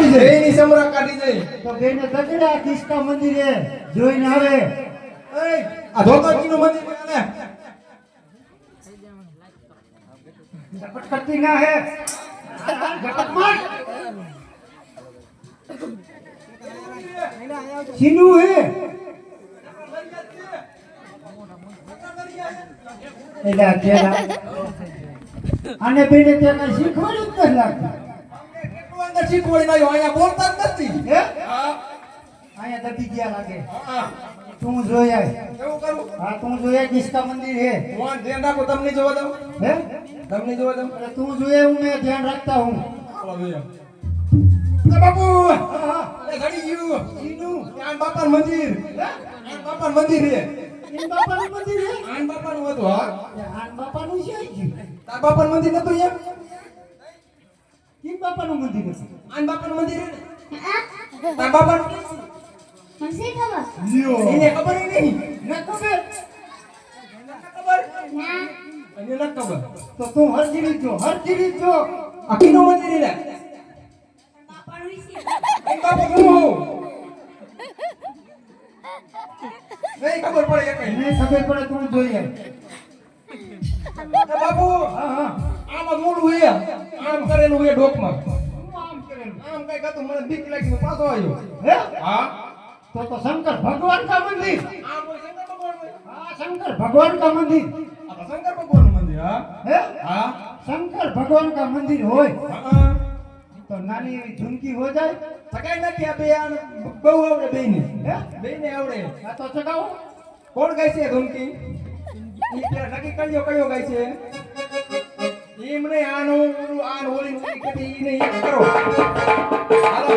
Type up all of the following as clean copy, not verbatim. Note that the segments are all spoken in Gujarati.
કાઢી દે. બેની સમરા કાઢી દે. તો બેને ગગડા કિસ્કા મંદિરે જોઈને આવે. એ આ ધોતરજીનું મંદિર છે ને. झपट करती ना है झपट मार सीनू है एला तेरा आने बेने ते कई શીખવાડ્યું જ ન લાગતું. કેટલું અંદર શીખવાડી નાખ્યું, અહીંયા બોલતા જ નથી. હે હા આયા દબી ગયા લાગે. હા તું જોયા કેવું કરું? હા તું જોયા કિસકા મંદિર હે હું ધ્યાન રાખો, તમને જોવા દઉં. હે તમને જોવા દઉં. અરે તું જોયા હું મેં ધ્યાન રાખતા હું. હાલો જોઈએ. એ બાપુ હા હા એ ઘડી ગયું. सीनू આન બાપાનું મંદિર. આન બાપાનું મંદિર છે. इन बापाનું મંદિર હે આન બાપાનું હતું. હા આન બાપાનું છે ઈ તાર બાપાનું મંદિર નતું અહીંયા? इन બાપાનું મંદિર છે. આન બાપાનું મંદિર છે ને? તાર બાપાનું મને ખબર લ્યો એને ખબર ય નહીં. ન ખબર ખબર ના એને ન ખબર. તો તું હરજી રીત જો આ કીનું મંદિર છે? બાપાનું છે એ બાપુ હું નહીં ખબર પડે એ કઈ. એને ખબર પડે તું જોઈએ. એ બાપુ હા હા આમાં મોડું છે, આમ કરેલું છે ડોકમાં. હું આમ કરેલું આમ કઈ હતું, મને બીક લાગી, હું પાછો આવ્યો. હે હા તો શંકર ભગવાન કા મંદિર. આ કોઈ શંકર ભગવાનનું? હા શંકર ભગવાન કા મંदिर. આ તો શંકર ભગવાનનું મંદિર. હા હે હા શંકર ભગવાન કા મંदिर હોય હા તો નાની એવી ધૂનકી હો જાય. સગાઈ નથી આ બે, આને બહુ આવડે બેયને. હે બેયને આવડે. આ તો ચગાવો. કોણ ગાય છે ધૂનકી? ઈ પેલા નક્કી કરજો કયો ગાય છે. એમ નહીં, આનું ઓલું આનું ઓલી કે ઈ નહીં, એક કરો. હાલો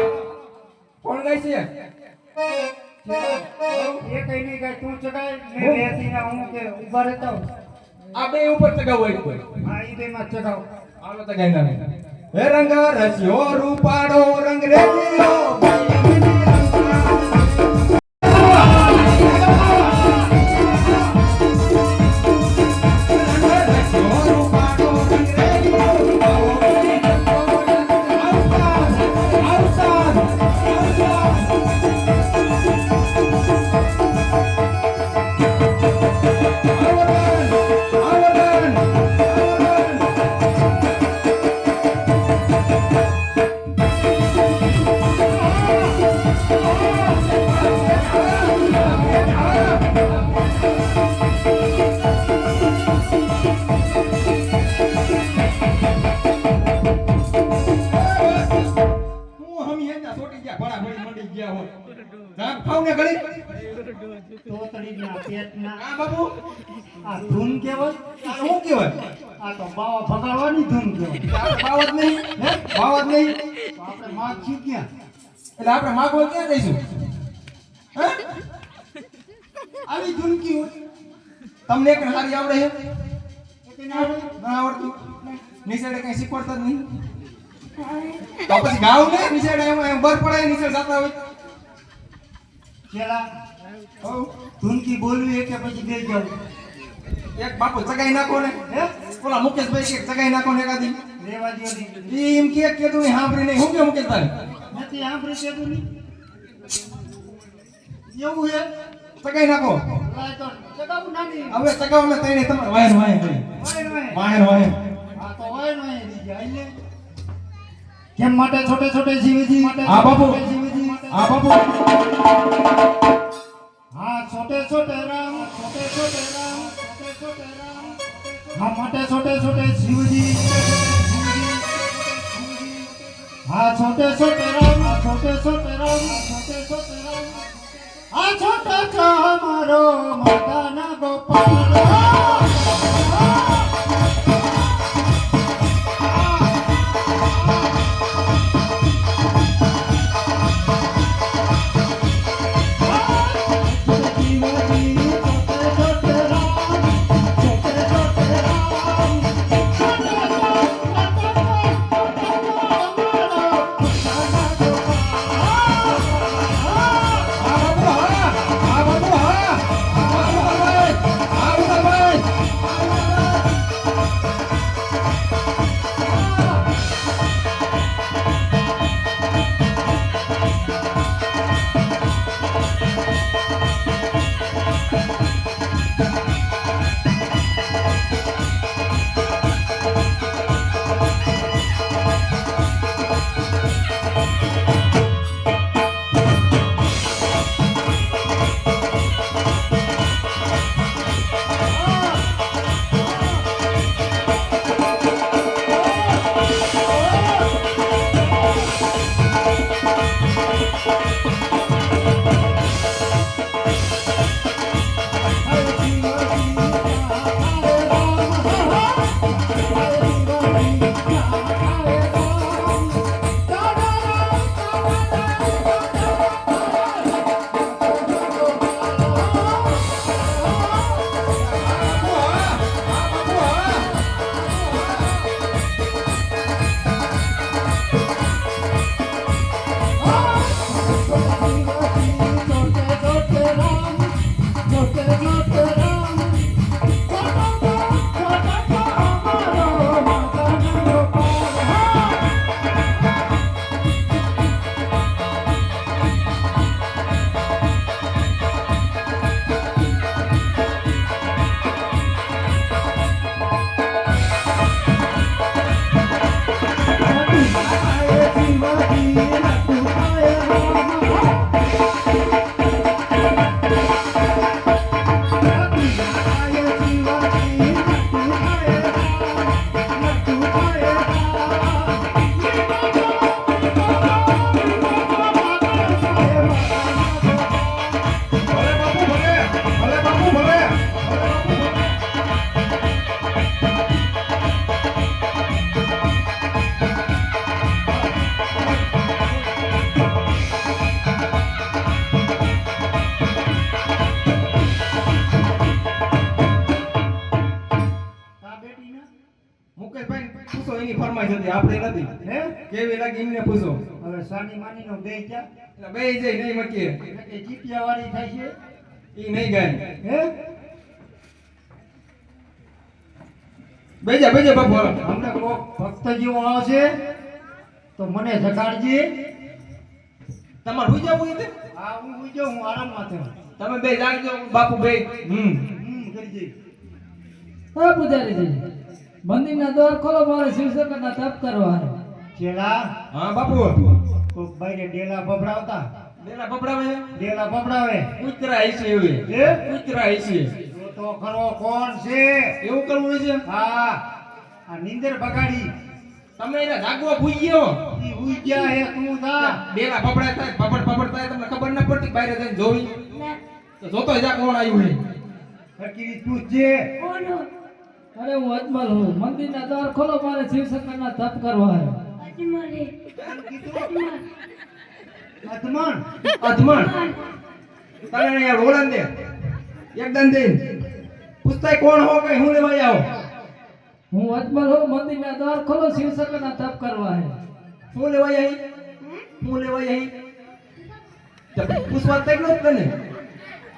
કોણ ગાય છે? એ કઈ નહીં કાંઈ તું ચગાય મેં બેસી ના હું કે ઉભા રહેતા હું. આ બે ઉપર ચગાવો એક પર. હા ઈ બેમાં ચગાવો. હાલો તો ગાય ના. હે રંગ રચ્યો રૂપાળો રંગ રેલિયો તોતડીના પેટના આ બાબુ આ ધૂન કહેવાય. આ શું કહેવાય? આ તો બાવા ભગાડવાની ધૂન કહેવાય. આપણે બાવત નહીં, હે બાવત નહીં. તો આપણે માગશું ક્યાં? એટલે આપણે માગવા ક્યાં જઈશું? હે આવી ધૂનકી હોય તમને એક હારી આવડે છે? એ કઈ ના આવડે? ના આવડતું? નિશાળે કઈ શીખવાડતા જ નહીં? તો પછી ગાવ ને નિશાળે એમ બર પડે નિશાળ જાતા હોય. પેલા હઉ. ધૂનકી બોલવી એ કે પછી બે જાવ. એક બાપુ ચગાઈ નાખો ને. હે ઓલા મુકેશભાઈ કે ચગાઈ નાખો ને એકાદી. રેવા દ્યો ની. ઈ એમ કે તું સાંભળી નહીં. હું કે મુકેશભાઈ નથી સાંભળી કેતું ની. એવું હે ચગાઈ નાખો. લાય તો ચગાવું નાની. હવે ચગાવ ને તઈને તમારે વાયર વાયર વાય વાયર વાયર. હા તો વાય નો એ દીજે આઈને. કેમ માટે છોટે છોટે જીવીજી માટે હા બાપુ. જીવીજી હા બાપુ. हाँ छोटे छोटे राम छोटे छोटे राम छोटे छोटे राम हाँ मोटे छोटे छोटे शिव जी हाँ छोटे छोटे राम छोटे छोटे राम छोटे छोटे राम हाँ छोटा सा हमारो माता ना गोपाल હા બાપુ. હા બાપુ. હા બાપુ. ભલે બાપુ ભલે ભલે બાપુ ભલે આ બેટીને મુકેશભાઈ પૂછો એની ફરમાઈશ હતી આપણે નથી હે કેવી લાગી એમને પૂછો હવે સાની માનીનો બે જા એટલે બે જઈ નહીં મકીએ એટલે કે જીપિયા વાળી થાય છે ઈ નહીં ગાય હે બેજા બેજા બાપુ હાલો અમને કોક ભક્ત જેવો આવશે તો મને જગાડજે તમારે હુઈ જવું છે હા હું ઉઈ જાઉં હું આરામમાં થયો તમે બે જાગજો બાપુ બે કરી જઈ હા પૂજારીજી મંદિરના દ્વાર ખોલો મારે શિવશંકરના તપ કરવાનો ચેલા હા બાપુ કોક બાઈને ડેલા બબડાવતા બેલા બબડાવે ડેલા બબડાવે કૂતરા આઈશે એવી હે કૂતરા આઈશે જો તો ખરો કોણ છે એવું કરવું છે હા આ નીંદર બગાડી તમે એને જાગવા ભૂઈ ગયો ઈ ઉઈ ગયા હે તું જા બેલા બબડા થાય બબડ બબડ થાય તમને ખબર ના પડતી બહાર જઈને જોવી ના તો જોતો જા કોણ આવ્યું હે ફકીરી તું જે કોનો અરે હું અજમલ હું મંદિરના દ્વાર ખોલો મારે શિવશંકરના તપ કરવાનો અજમલે અજમલ અધમણ અધમણ તને યાર રોલન દે એકદમ દે પૂછતાય કોણ હો કઈ હું લેવા આવો હું અજમલ હું મંદિરના દ્વાર ખોલો શિવશંકરના તપ કરવા હે શું લેવા આવી હું લેવા આવી પૂછવા તક નો તને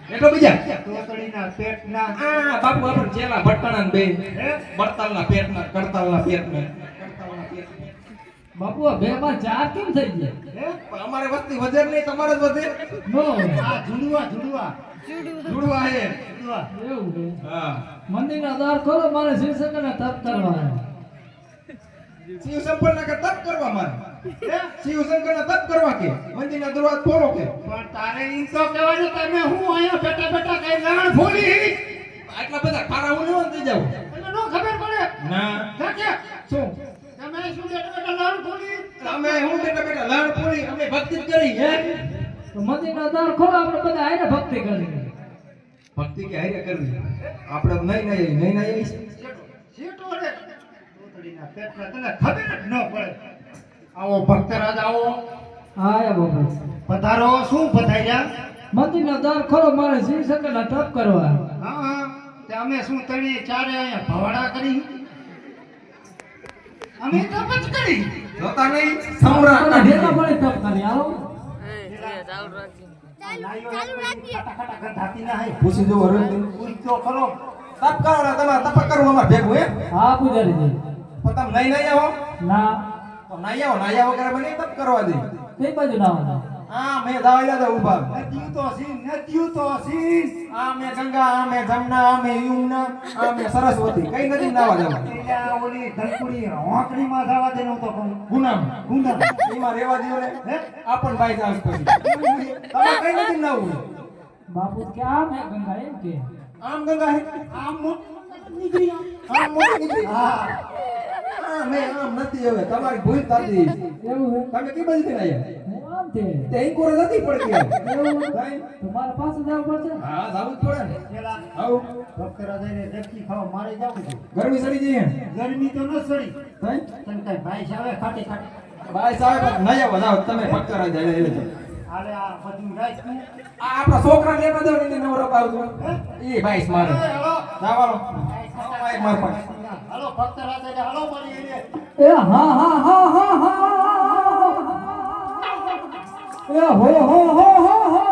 એટલો બીજા તોતડીના પેટના આ બાપુ આપણે જેલા ભટકાણા બે હે બળતાલના પેટના કરતાલના પેટના કરતાલના પેટના બાપુ આ બે માં ચાર કેમ થઈ ગયા હે પણ અમારે વસ્તી વધે નહીં તમારે જ વધે નો આ જુડવા જુડવા હે જુડવા એવું છે હા મંદિરના દ્વાર ખોલો મારે શિવશંકરના તપ કરવા હે શિવ સંપન્ન કે તપ કરવા મારે હે શિવ શંકરના તપ કરવા કે મંદિરના દરવાજ ખોલો કે પણ તારે ઈમ તો કહેવાનું તમે હું અહીંયા બેઠા બેઠા કઈ લણ ફોડી આટલા બધા ખારા હું લેવા દઈ જાવ તને નો ખબર પડે ના કાકે શું તમે શું બેઠા બેઠા લણ ફોડી તમે હું બેટા બેટા લાડ પૂરી અમે ભક્તિ જ કરી હે તો મંદિરના દ્વાર ખોલો આપણે બધા આઈને ભક્તિ કરી ભક્તિ કે હારે કરવી આપણે નહીં નહીં શેટો રે તોતડીના પેટના તને ખબર જ ન પડે આવો ભક્તરાજ આવો હા એ બાપુ પધારો શું પધાર્યા મંદિરના દ્વાર ખોલો મારે શિવશંકરના તપ કરવા હે હા હા તે અમે શું તણી ચારે અહીંયા ભવાડા કરી અમે તપ જ કરી જોતા નહીં આપણા સમ્રાટ ભેગા મળી તપ કરી હાલો ચાલુ રાખીએ ખટા ગંધાતી ના હે પૂછી જો હરવે પૂછતો ખરો તપ કરો ને તમારે તપ કરવું અમાર ભેગું હે હા પૂજારીજી પણ તમે નહીં આવો ના તો નહીં આવો વગેરે મને તપ કરવા દે કઈ બાજુ ના આવવાના આ મેં દાવેલા દે ઉભા નદીયું તો સીન આ મેં ગંગા આ મેં જમના આ મેં યુમના આ મેં સરસ્વતી કઈ નદી નાવા જવા પેલા ઓલી ધનકુડી હોંકડીમાં જવા દે નો તો કહું ગુનામ ગુંડા એમાં રેવા દીધો ને હે આપણ ભાઈ જાવ પછી તમે કઈ નદી નાવું બાપુ ક્યાં મેં ગંગા એમ કે આમ ગંગા હે આમ નીકળી આમ મોટી નીકળી હા આ મેં આમ નથી હવે તમારી ભૂલ થતી એવું હે તમે કે બધી થી આયા હું આમ છે તે અહીં કોર નથી પડતી એવું ભાઈ તમારે પાસે જવું પડશે હા જાવું જ પડે ને પેલા આવ ભક્તરાજાને દેખી ખાવા મારે જાવું છે ગરમી સડી જઈએ ગરમી તો ન સડી ભાઈ તને કઈ ભાઈ આવે ખાટી ખાટી ભાઈ સાહેબ નહીં આવો જાવ તમે ફક્ત રાજ હાલે આ બધું રાખ્યું આ આપણા છોકરા લેવા દો ને નવરો પાવજો એ ભાઈ મારે હાલો જાવાલો ભાઈ માર પણ હાલો ભક્તરાજાને હાલો મળી એને એ હા હા હા હા હા એ હો હો હો હો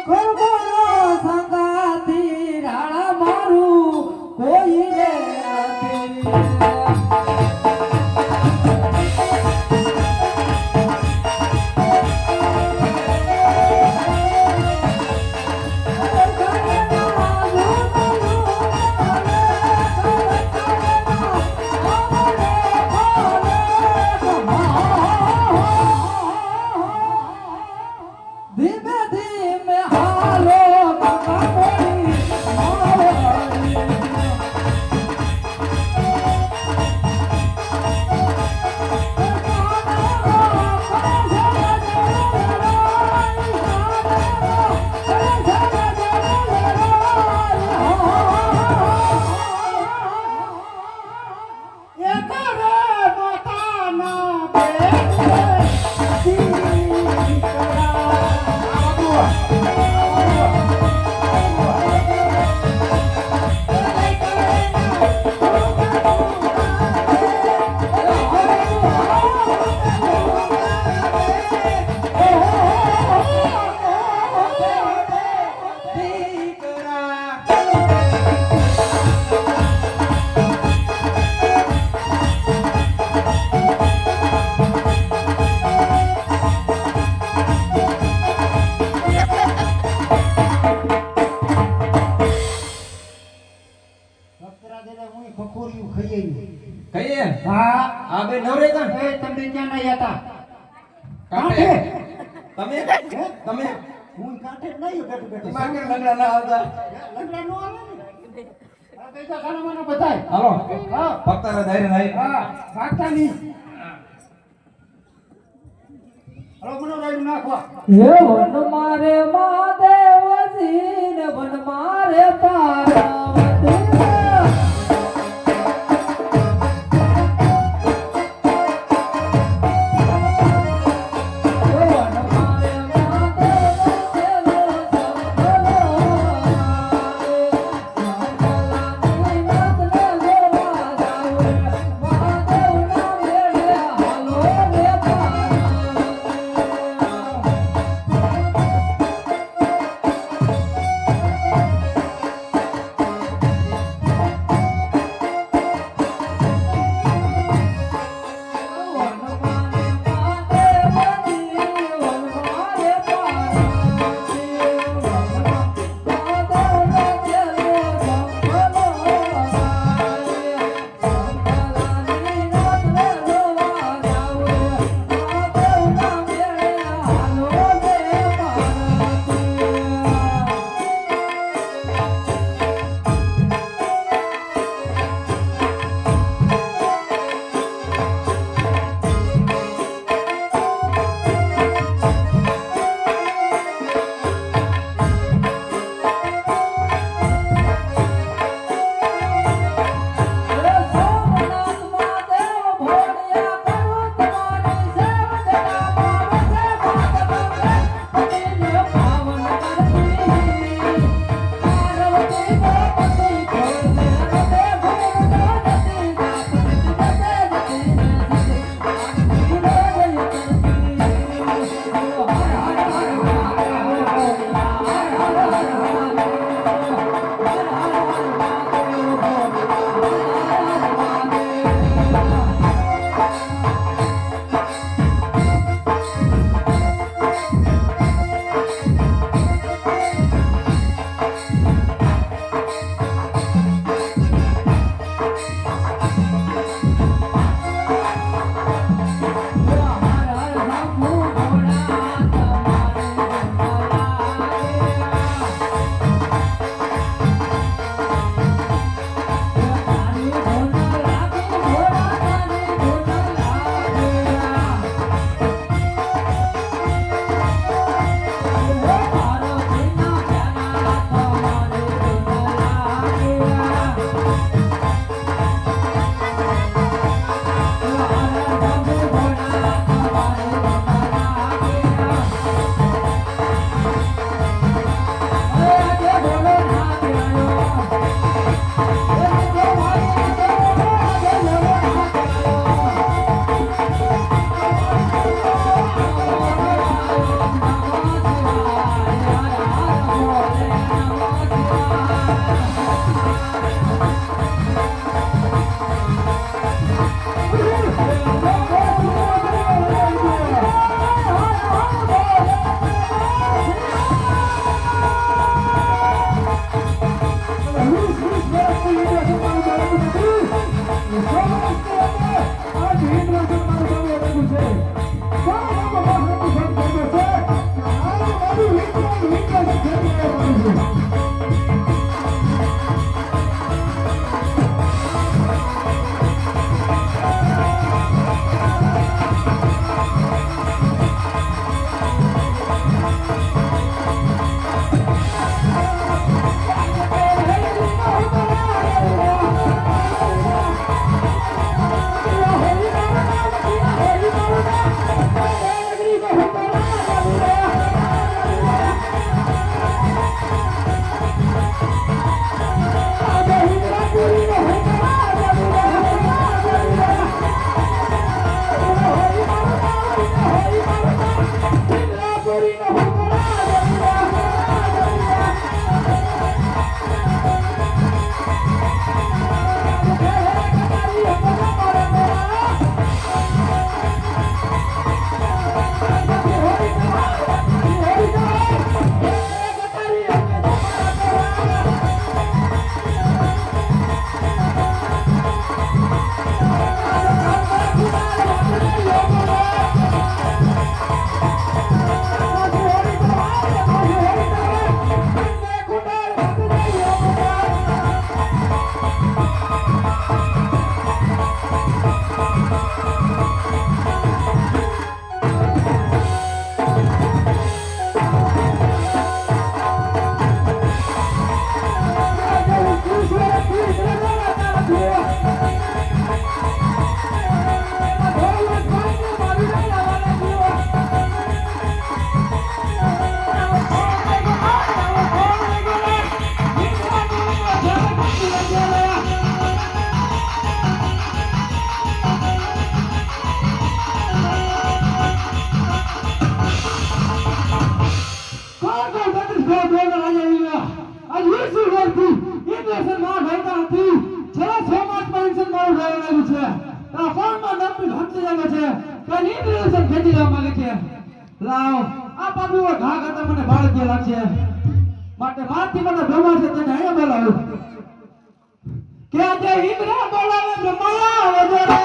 કરવાનો સંગાતી રાણા મારું કોઈ રે ધીમે ધીમે હાલો કાકા મોરી મારી બકરા દેલે હું ખખોરિયું ખાઈ કહીએ હા આ બે નવરે કણ એ તમે ક્યાં નહીં હતા કાંઠે તમે તમે હું કાંઠે જ નહીં બેઠું બેઠું તમારે કેમ લંગડા ના આવતા લગડા નો આવે ને આ કઈતા ખાનામાં બધાય હાલો હા ભક્તરા ધારે નહીં હા ભાગતા નહીં હલો મને રાયડું નાખવા હે વન મારે મહાદેવજી ને વન મારે પાર્વતી ઇન્દ્રિયશન ખેંચી લેવા માંગે છે. લાવ આ પાપીઓ ઘા કરતા મને બાળકીય લાગશે. માટે મારથી મને બ્રહ્મા છે તેને અહીંયા બોલાવું. કે આજે ઇન્દ્ર બોલાવે બ્રહ્મા આવે રે.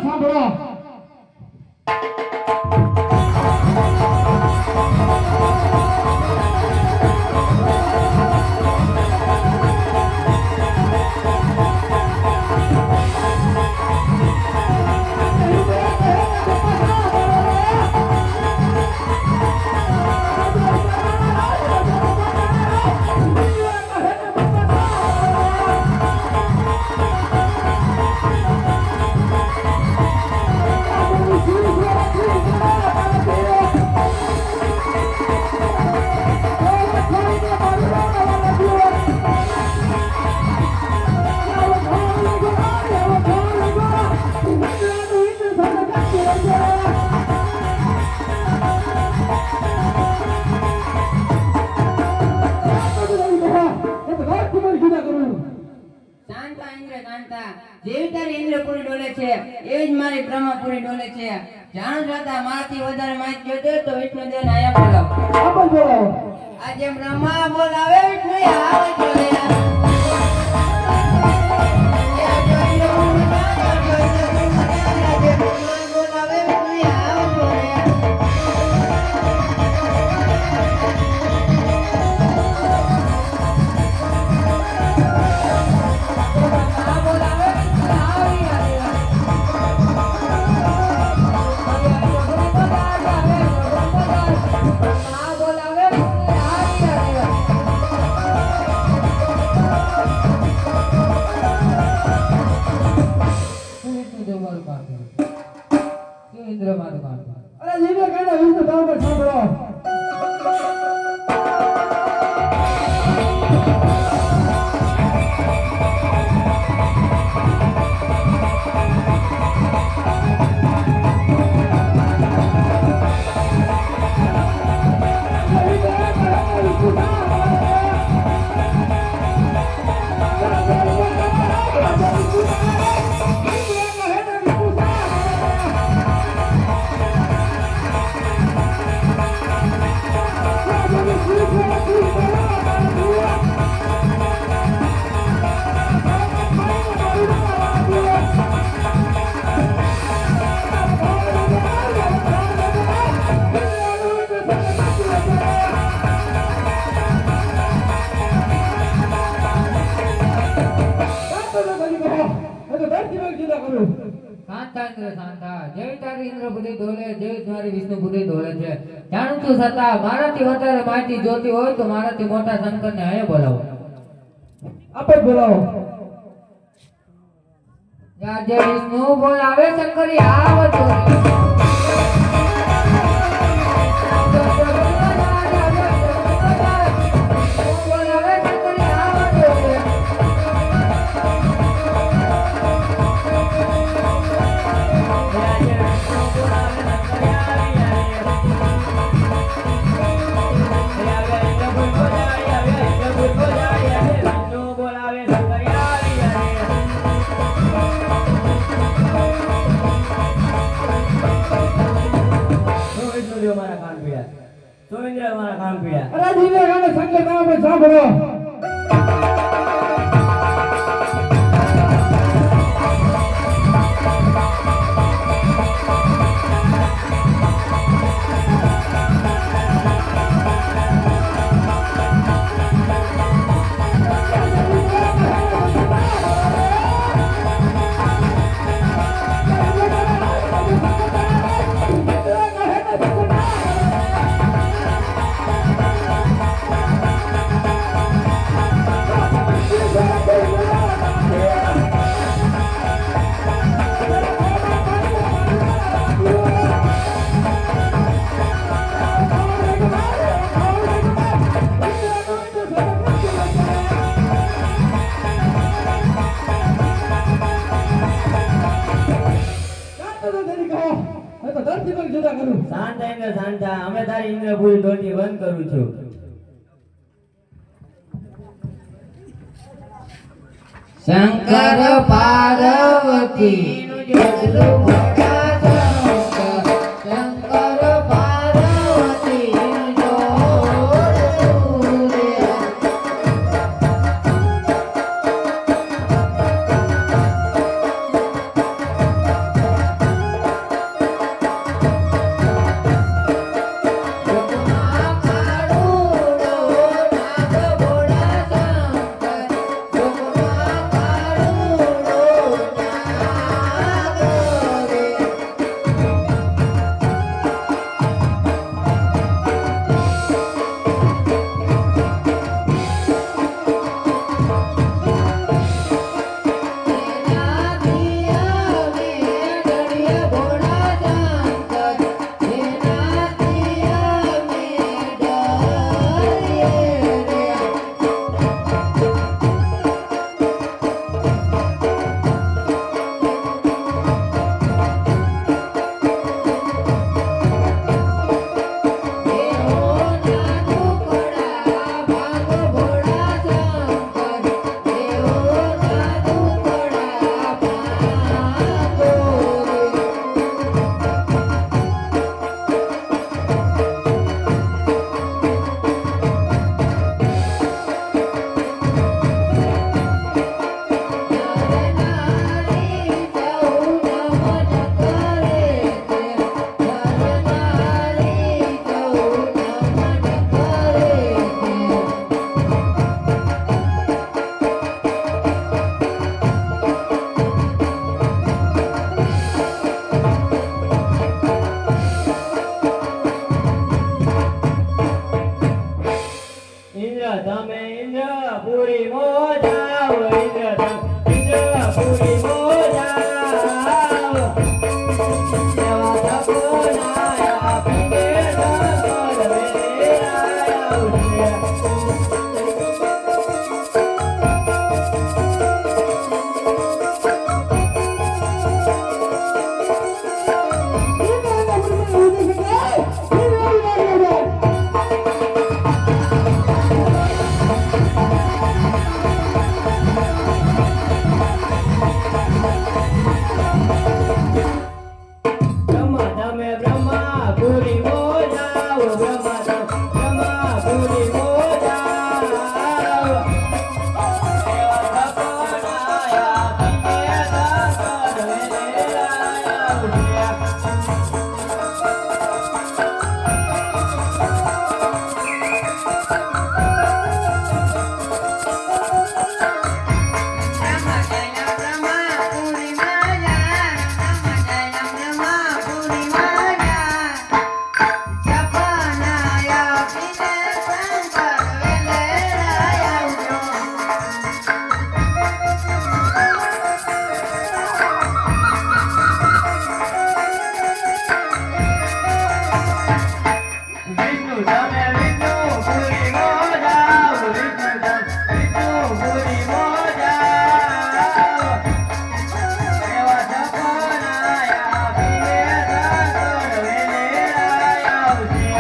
સાંભળો. ઇન્દ્રપુરી ડોલે છે એવી જ મારી બ્રહ્માપુરી ડોલે છે. જાણો છતાં મારાથી વધારે માહિતી જોઈતી તો વિષ્ણુદેવને આયા બોલાવો. આજે બ્રહ્મા બોલાવે વિષ્ણુ આવે બોલે. અરે લીધે કાઢો વિષ્ણુ બરાબર સાંભળો. જાણું છું છતાં મારાથી વધારે માહિતી જોતી હોય તો મારાથી મોટા શંકરને અહીંયા બોલાવો. આપે બોલાવો. આજે વિષ્ણુ બોલાવે શંકરી આવતો. અરે ધીરે ગાને સંગે ગામે સાંભળો. તરથી પણ જુદા કરું. શાંત ઇન્દ્ર શાંત થા. અમે તારી ઇન્દ્રપુરી ધોતી બંધ કરું છું. શંકર પાર્વતી નું જોડલું મોટા શંકર. શંકર પાર્વતી નું જોડલું રે. તમે ઇન્દ્રપુરી મોજાવ. ઇન્દ્રપુરી મોજાવ. એવા સપના આપીને શંકર વેરાય આવશે. બ્રહ્માપુરી મોજાવ. બ્રહ્માપુરી મોજાવ. એવા સપના આપીને શંકર વેરાય આવશે.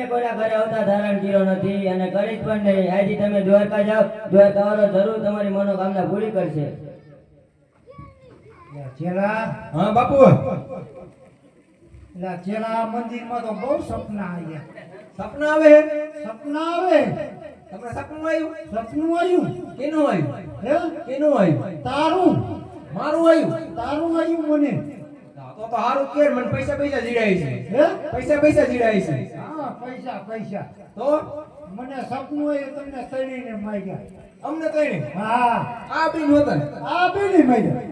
કોઈના ઘરે આવતા ધારણ કર્યો નથી અને કરીશ પણ નહીં. આજથી તમે દ્વારકા જાઓ, દ્વારકા વાળો જરૂર તમારી મનોકામના પૂરી કરશે. ચેલા હા બાપુ એટલે ચેલા મંદિરમાં તો બહુ સપના આવ્યા. સપના આવે સપના આવે. તમને સપનું આવ્યું? સપનું આવ્યું. કેનું આવ્યું? હે? કેનું આવ્યું? તારું મારું આવ્યું? તારું આવ્યું મને. તો હારું કે મને પૈસા જીડાય છે. હે? પૈસા જીડાય છે. હા, પૈસા પૈસા. તો મને સપનું આવ્યું તમને તળીને માર્યા. અમને કઈ નહીં. હા, આ બી નહોતા. આ બેની માર્યા.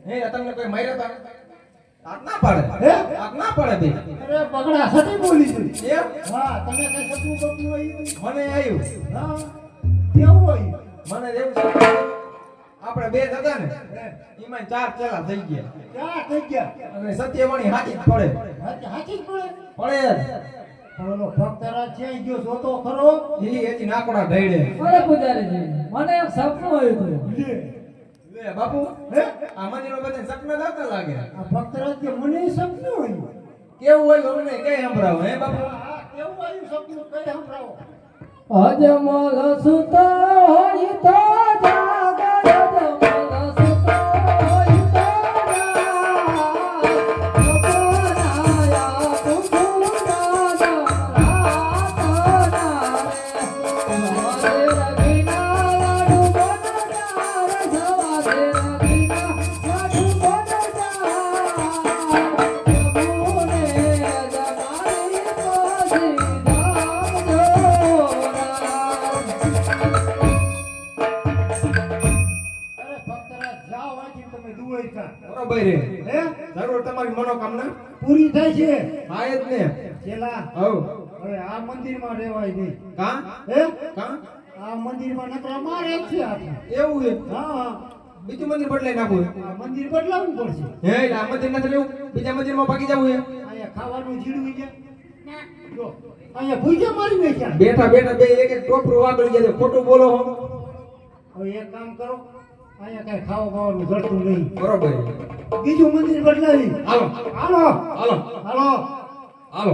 હે તમને કોઈ માર્યા તા? આગ ના પાડે. હે? આગ ના પાડે બે. અરે બગડા સતી બોલી તું. એમ? હા, તને કઈ સપનું બપનું આવ્યું? મને આવ્યું. હા, કેવું આવ્યું? મને એવું છે આપણે બે હતા ને એમાં 4 ચેલા થઈ ગયા. ક્યાં થઈ ગયા? અને સત્યવાણી હાચી જ પડે. હાચી જ પડે. પડે પણ ઓલો ભક્તરાજ છે ઈ ગયો જોતો ખરો. ઈ એથી નાકોડા ઢળે. અરે પૂજારીજી મને એક સપનું આવ્યું હતું. લે. લે બાપુ હે? આ મંદિરમાં બધાને સપના આવતા લાગે. આ ભક્તરાજ કે મને સપનું આવ્યું. કેવું હોય અમને કઈ સંભળાવો હે બાપુ? હા, કેવું આવ્યું સપનું કઈ સંભળાવો. અજમલ સુતો હોય તો જાગ, અજમલ સુતો હોય તો જાગ. સપનાયા કુકુના રગીના લાડુ બનજાર, સવારે રગીના લાડુ બનજાર. પ્રભુને જમાડી પછી ધામ અરે ભક્તરાજ જાઓ વાંચી તમે દુવાઈ કા. બરોબર રે. હે? જરૂર તમારી મનોકામના પૂરી થાય છે. થાય જ ને. છેલ્લા હવ હવે આ મંદિરમાં રહેવાય નહીં. કા હે? કા આ મંદિરમાં નકરા મારે જ છે આપણે. એવું છે. હા, બીજું મંદિર બદલાઈ નાખવું છે. આ મંદિર બદલાવવું પડશે. હે એટલે આ મંદિર નથી લેવું, બીજા મંદિરમાં ભાગી જવું છે. અહીંયા ખાવાનું જીડવી છે. જો અહીંયા ભૂજે મારી નાખ્યા. બેઠા બેઠા બે એક ટોપરું વાગડી જાય તો ખોટું બોલો હો. હવે એક કામ કરો, અહીંયા કઈ ખાવા ખાવાનું જડતું નહીં. બરોબર. બીજું મંદિર બદલાવી. હાલો હાલો હાલો હાલો. હાલો